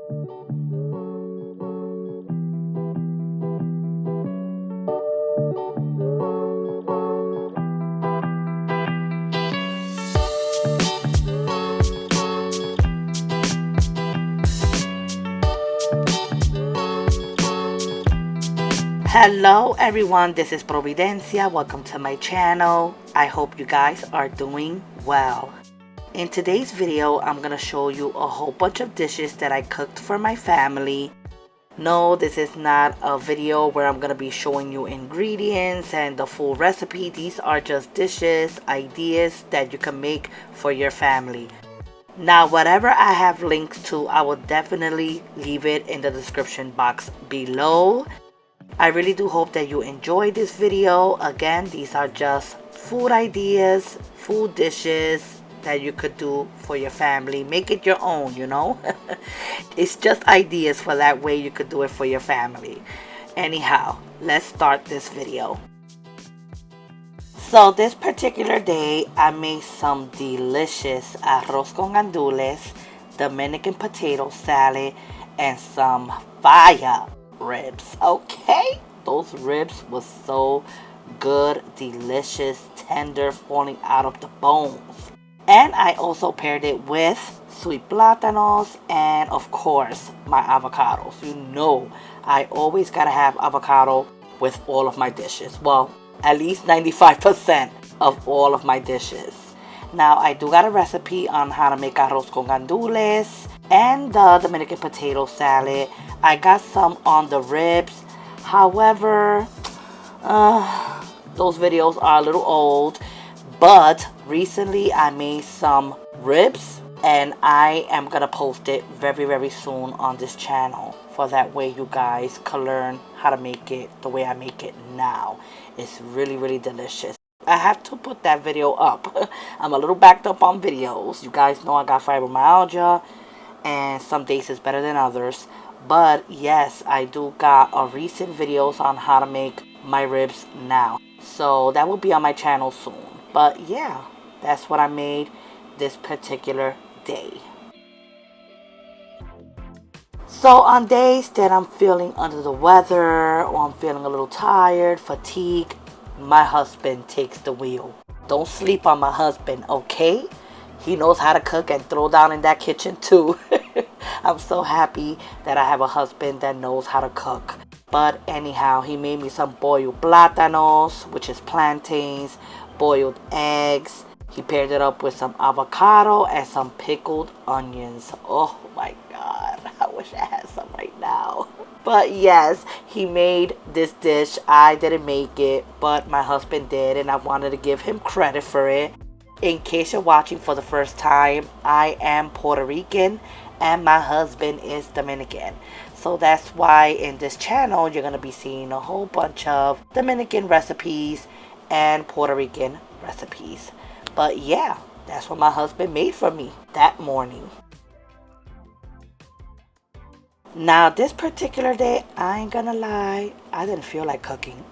Hello everyone, this is Providencia. Welcome to my channel. I hope you guys are doing well. In today's video, I'm going to show you a whole bunch of dishes that I cooked for my family. No, this is not a video where I'm going to be showing you ingredients and the full recipe. These are just dishes, ideas that you can make for your family. Now, whatever I have links to, I will definitely leave it in the description box below. I really do hope that you enjoyed this video. Again, these are just food ideas, food dishes that you could do for your family. Make it your own, you know. It's just ideas for that way you could do it for your family. Anyhow, let's start this video. So this particular day, I made some delicious arroz con gandules, Dominican potato salad, and some fire ribs. Okay, those ribs was so good, delicious, tender, falling out of the bones. And I also paired it with sweet plátanos and of course my avocados. You know, I always gotta have avocado with all of my dishes. Well, at least 95% of all of my dishes. Now, I do got a recipe on how to make arroz con gandules and the Dominican potato salad. I got some on the ribs. However, those videos are a little old. But recently I made some ribs and I am going to post it very, very soon on this channel. For that way you guys can learn how to make it the way I make it now. It's really, really delicious. I have to put that video up. I'm a little backed up on videos. You guys know I got fibromyalgia and some days is better than others. But yes, I do got a recent videos on how to make my ribs now. So that will be on my channel soon. But yeah, that's what I made this particular day. So on days that I'm feeling under the weather or I'm feeling a little tired, fatigued, my husband takes the wheel. Don't sleep on my husband, okay? He knows how to cook and throw down in that kitchen too. I'm so happy that I have a husband that knows how to cook. But anyhow, he made me some boiled plátanos, which is plantains, boiled eggs. He paired it up with some avocado and some pickled onions. Oh my God, I wish I had some right now. But yes, he made this dish. I didn't make it, but my husband did, and I wanted to give him credit for it. In case you're watching for the first time, I am Puerto Rican and my husband is Dominican. So that's why in this channel, you're going to be seeing a whole bunch of Dominican recipes and Puerto Rican recipes. But yeah, that's what my husband made for me that morning. Now, this particular day, I ain't gonna lie, I didn't feel like cooking.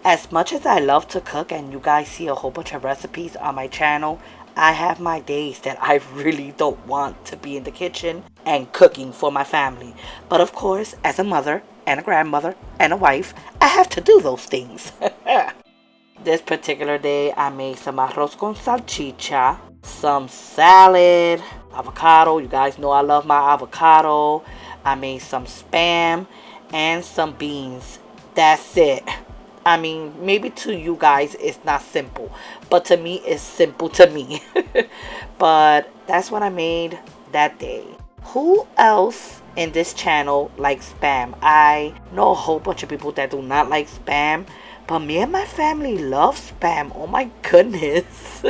As much as I love to cook and you guys see a whole bunch of recipes on my channel, I have my days that I really don't want to be in the kitchen and cooking for my family. But of course, as a mother and a grandmother and a wife, I have to do those things. This particular day, I made some arroz con salchicha, some salad, avocado. You guys know I love my avocado. I made some spam and some beans. That's it. I mean, maybe to you guys it's not simple, but to me it's simple to me. But that's what I made that day. Who else in this channel likes spam? I know a whole bunch of people that do not like spam, but me and my family love spam. Oh my goodness.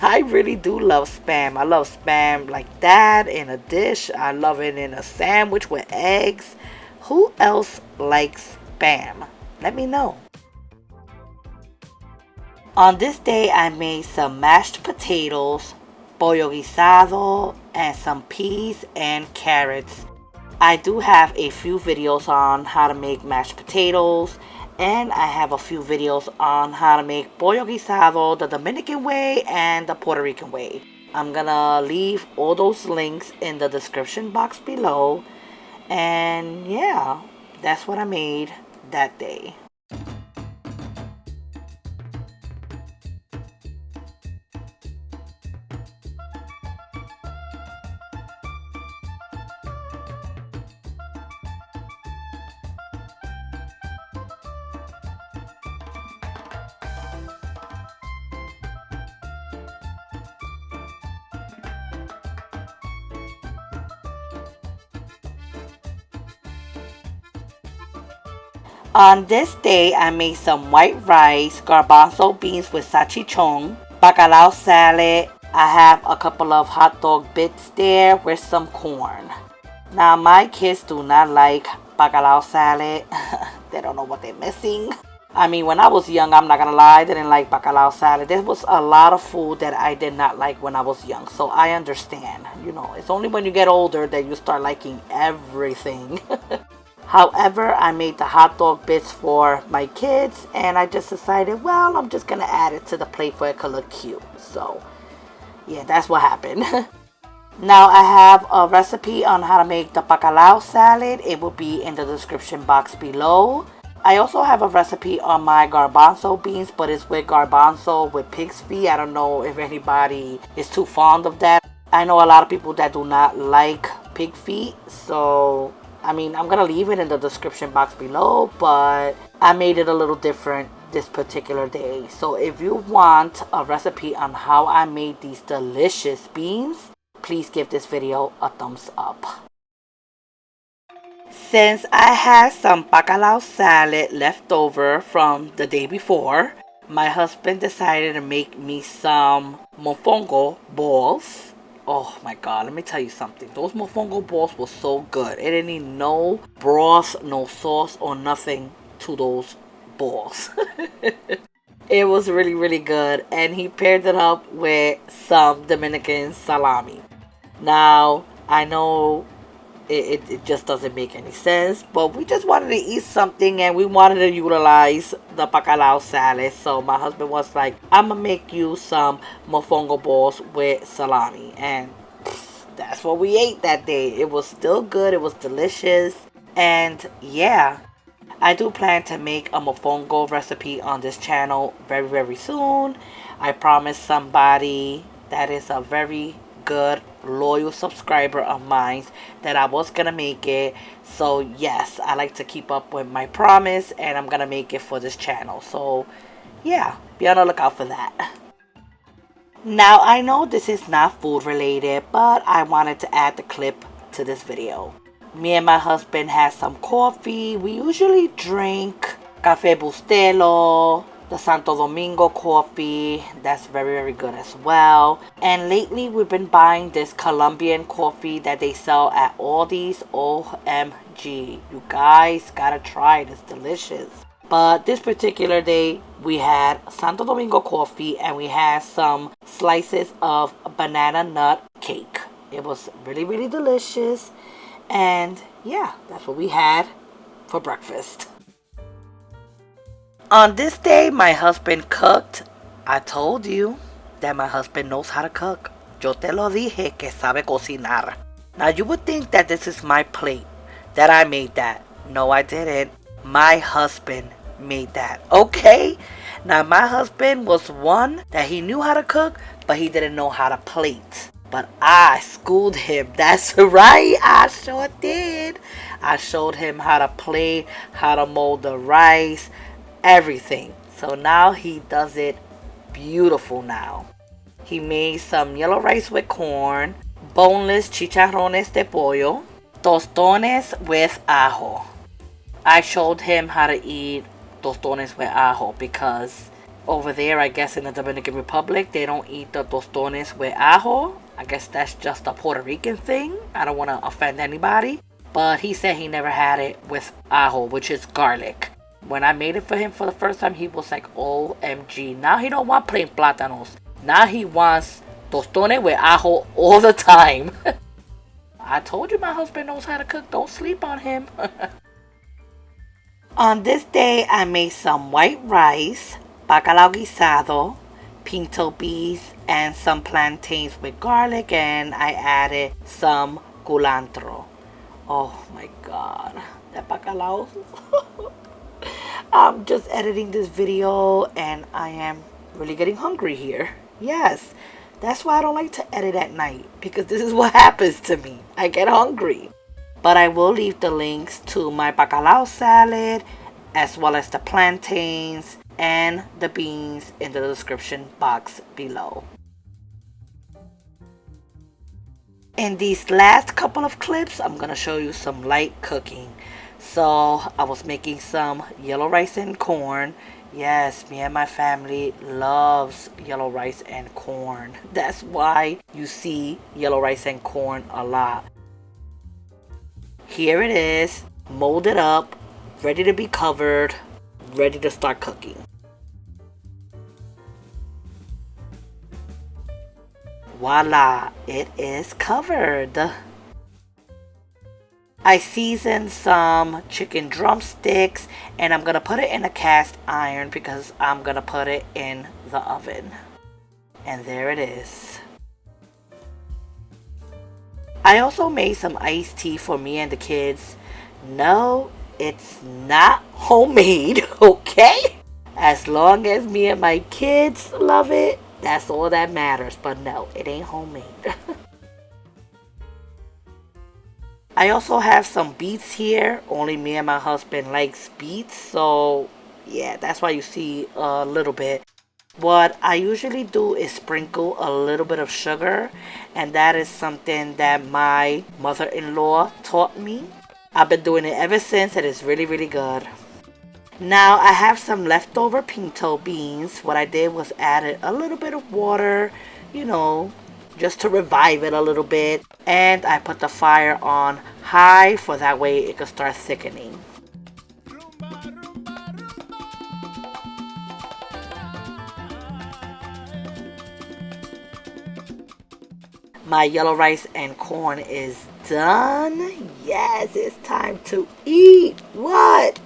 I really do love spam. I love spam like that in a dish. I love it in a sandwich with eggs. Who else likes spam? Let me know. On this day, I made some mashed potatoes, pollo guisado, and some peas and carrots. I do have a few videos on how to make mashed potatoes, and I have a few videos on how to make pollo guisado the Dominican way and the Puerto Rican way. I'm gonna leave all those links in the description box below. And yeah, that's what I made that day. On this day, I made some white rice, garbanzo beans with salchichon, bacalao salad. I have a couple of hot dog bits there with some corn. Now, my kids do not like bacalao salad. They don't know what they're missing. I mean, when I was young, I'm not gonna lie, I didn't like bacalao salad. There was a lot of food that I did not like when I was young, so I understand. You know, it's only when you get older that you start liking everything. However, I made the hot dog bits for my kids, and I just decided, well, I'm just gonna add it to the plate for it to look cute. So, yeah, that's what happened. Now, I have a recipe on how to make the bacalao salad. It will be in the description box below. I also have a recipe on my garbanzo beans, but it's with garbanzo with pig's feet. I don't know if anybody is too fond of that. I know a lot of people that do not like pig feet, so I mean, I'm gonna leave it in the description box below, but I made it a little different this particular day. So if you want a recipe on how I made these delicious beans, please give this video a thumbs up. Since I had some bacalao salad left over from the day before, my husband decided to make me some mofongo balls. Oh my god, let me tell you something. Those mofongo balls were so good. It didn't need no broth, no sauce, or nothing to those balls. It was really, really good. And he paired it up with some Dominican salami. Now, I know it just doesn't make any sense, but we just wanted to eat something and we wanted to utilize the bacalao salad. So my husband was like, I'm gonna make you some mofongo balls with salami, and that's what we ate that day. It was still good, it was delicious, and yeah, I do plan to make a mofongo recipe on this channel very, very soon. I promised somebody that is a very good loyal subscriber of mine that I was gonna make it. So yes, I like to keep up with my promise, and I'm gonna make it for this channel. So yeah, be on the lookout for that. Now, I know this is not food related, but I wanted to add the clip to this video. Me and my husband had some coffee. We usually drink Café Bustelo, the Santo Domingo coffee. That's very, very good as well. And lately we've been buying this Colombian coffee that they sell at Aldi's. OMG, you guys gotta try it. It's delicious. But this particular day we had Santo Domingo coffee and we had some slices of banana nut cake. It was really, really delicious. And yeah, that's what we had for breakfast. On this day, my husband cooked. I told you that my husband knows how to cook. Yo te lo dije que sabe cocinar. Now you would think that this is my plate, that I made that. No, I didn't. My husband made that. Okay? Now my husband was one that he knew how to cook, but he didn't know how to plate. But I schooled him. That's right. I sure did. I showed him how to plate, how to mold the rice, everything. So now he does it beautiful now. He made some yellow rice with corn, boneless chicharrones de pollo, tostones with ajo. I showed him how to eat tostones with ajo because over there, I guess in the Dominican Republic, they don't eat the tostones with ajo. I guess that's just a Puerto Rican thing. I don't want to offend anybody. But he said he never had it with ajo, which is garlic. When I made it for him for the first time, he was like, OMG. Now he don't want plain plátanos. Now he wants tostones with ajo all the time. I told you my husband knows how to cook. Don't sleep on him. On this day, I made some white rice, bacalao guisado, pinto beans and some plantains with garlic, and I added some culantro. Oh my god, that bacalao. I'm just editing this video and I am really getting hungry here. Yes, that's why I don't like to edit at night, because this is what happens to me. I get hungry. But I will leave the links to my bacalao salad as well as the plantains and the beans in the description box below. In these last couple of clips, I'm going to show you some light cooking. So I was making some yellow rice and corn. Yes, me and my family loves yellow rice and corn. That's why you see yellow rice and corn a lot. Here it is, molded up, ready to be covered, ready to start cooking. Voila, it is covered. I seasoned some chicken drumsticks and I'm going to put it in a cast iron because I'm going to put it in the oven. And there it is. I also made some iced tea for me and the kids. No, it's not homemade, okay? As long as me and my kids love it, that's all that matters. But no, it ain't homemade. I also have some beets here. Only me and my husband likes beets. So yeah, that's why you see a little bit. What I usually do is sprinkle a little bit of sugar, and that is something that my mother-in-law taught me. I've been doing it ever since, and it's really, really good. Now I have some leftover pinto beans. What I did was added a little bit of water, you know, just to revive it a little bit. And I put the fire on high for that way it could start thickening. My yellow rice and corn is done. Yes, it's time to eat. What?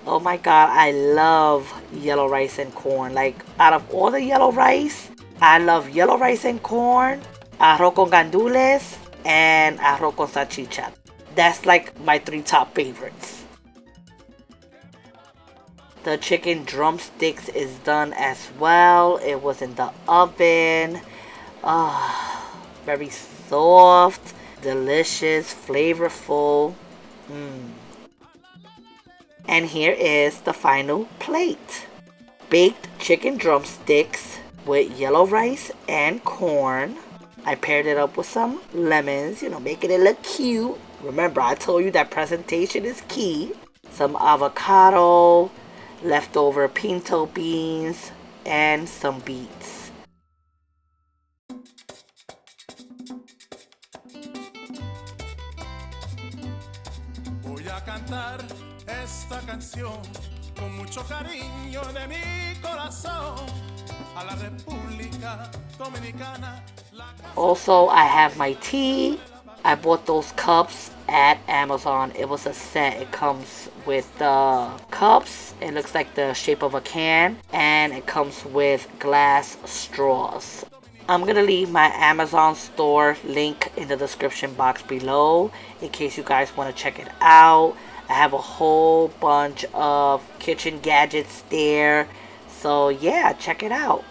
Oh my god, I love yellow rice and corn. Like, out of all the yellow rice, I love yellow rice and corn, arroz con gandules, and arroz con salchicha. That's like my 3 top favorites. The chicken drumsticks is done as well. It was in the oven. Very soft, delicious, flavorful. And here is the final plate. Baked chicken drumsticks with yellow rice and corn. I paired it up with some lemons, you know, making it look cute. Remember, I told you that presentation is key. Some avocado, leftover pinto beans, and some beets. Voy a cantar esta canción con mucho cariño de mi corazón a la República Dominicana. Also, I have my tea. I bought those cups at Amazon. It was a set. It comes with the cups. It looks like the shape of a can. And it comes with glass straws. I'm going to leave my Amazon store link in the description box below in case you guys want to check it out. I have a whole bunch of kitchen gadgets there. So yeah, check it out.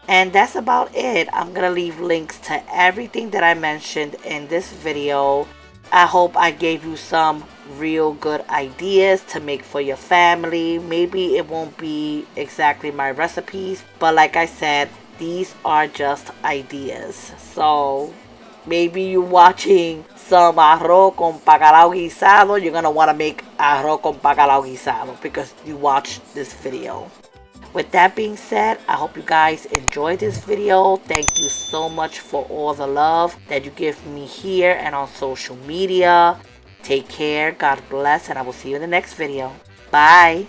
And that's about it. I'm going to leave links to everything that I mentioned in this video. I hope I gave you some real good ideas to make for your family. Maybe it won't be exactly my recipes, but like I said, these are just ideas. So maybe you're watching some arroz con bacalao guisado. You're going to want to make arroz con bacalao guisado because you watched this video. With that being said, I hope you guys enjoyed this video. Thank you so much for all the love that you give me here and on social media. Take care, God bless, and I will see you in the next video. Bye.